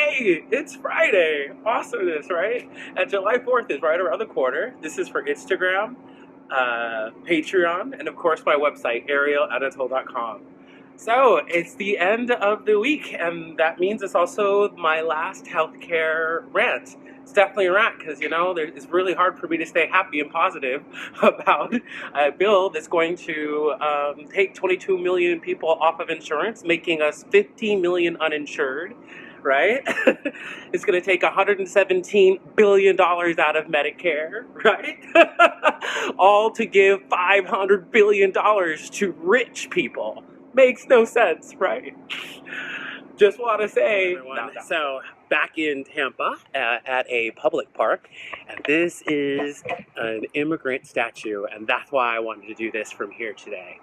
Hey, it's Friday. Awesomeness, right? And July 4th is right around the corner. This is for Instagram, Patreon, and of course my website, arielanatole.com. So it's the end of the week, and that means it's also my last healthcare rant. It's definitely a rant because, it's really hard for me to stay happy and positive about a bill that's going to take 22 million people off of insurance, making us 15 million uninsured, right? It's going to take $117 billion out of Medicare, right? All to give $500 billion to rich people. Makes no sense, right? Just want to say, so back in Tampa at a public park, and this is an immigrant statue, and that's why I wanted to do this from here today.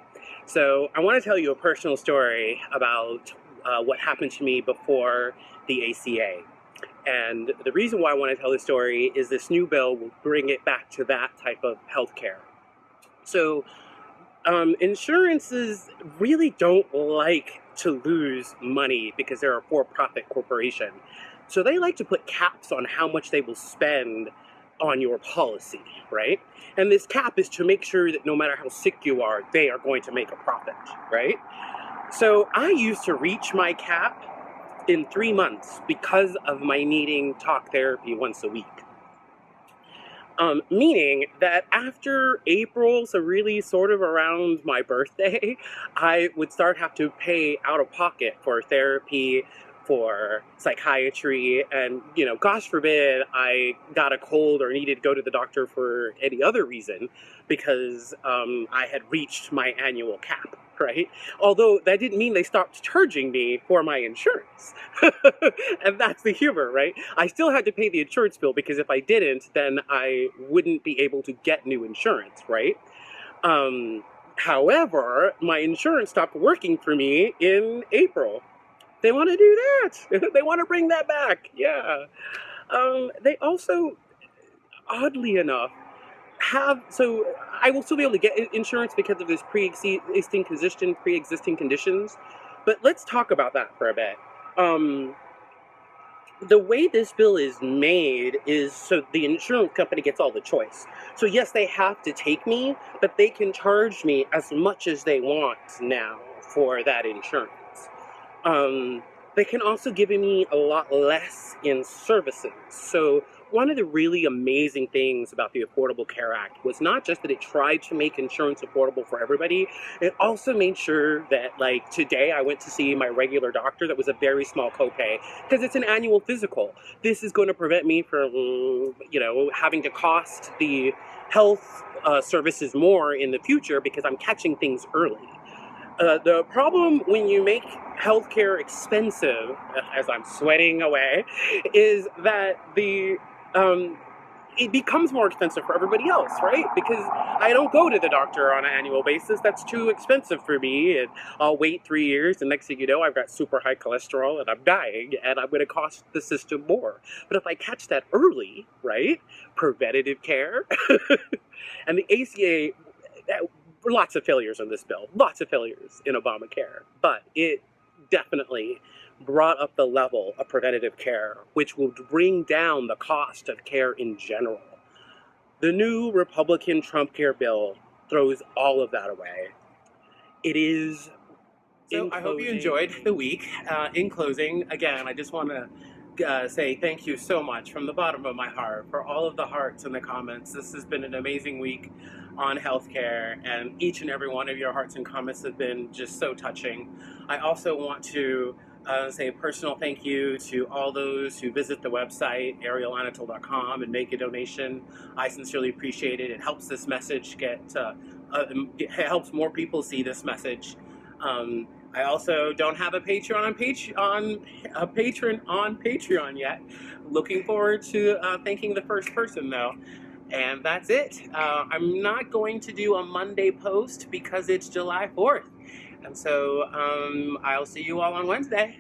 So I want to tell you a personal story about what happened to me before the ACA. And the reason why I want to tell this story is this new bill will bring it back to that type of healthcare. So insurances really don't like to lose money because they're a for-profit corporation. So they like to put caps on how much they will spend on your policy, right? And this cap is to make sure that no matter how sick you are, they are going to make a profit, right? So I used to reach my cap in 3 months because of my needing talk therapy once a week. Meaning that after April, so really sort of around my birthday, I would start have to pay out of pocket for therapy, for psychiatry, and, gosh forbid I got a cold or needed to go to the doctor for any other reason because I had reached my annual cap, right? Although that didn't mean they stopped charging me for my insurance. And that's the humor, right? I still had to pay the insurance bill because if I didn't, then I wouldn't be able to get new insurance, right? However, my insurance stopped working for me in April. They want to do that. They want to bring that back. Yeah. They also, oddly enough, so I will still be able to get insurance because of this pre-existing conditions. But let's talk about that for a bit. The way this bill is made is so the insurance company gets all the choice. So yes, they have to take me, but they can charge me as much as they want now for that insurance. They can also give me a lot less in services. So one of the really amazing things about the Affordable Care Act was not just that it tried to make insurance affordable for everybody, it also made sure that, like, today I went to see my regular doctor that was a very small copay because it's an annual physical. This is going to prevent me from, having to cost the health services more in the future because I'm catching things early. The problem when you make healthcare expensive, as I'm sweating away, is that it becomes more expensive for everybody else, right? Because I don't go to the doctor on an annual basis. That's too expensive for me, and I'll wait 3 years, and next thing you know, I've got super high cholesterol, and I'm dying, and I'm going to cost the system more. But if I catch that early, right, preventative care, and the ACA... lots of failures in this bill, lots of failures in Obamacare, but it definitely brought up the level of preventative care, which will bring down the cost of care in general. The new Republican Trump care bill throws all of that away. It is... So I hope you enjoyed the week. In closing, again, I just want to say thank you so much from the bottom of my heart for all of the hearts in the comments. This has been an amazing week on healthcare, and each and every one of your hearts and comments have been just so touching. I also want to say a personal thank you to all those who visit the website, arielanatole.com, and make a donation. I sincerely appreciate it. It helps this message it helps more people see this message. I also don't have a patron on Patreon yet. Looking forward to thanking the first person, though. And that's it. I'm not going to do a Monday post because it's July 4th. And so I'll see you all on Wednesday.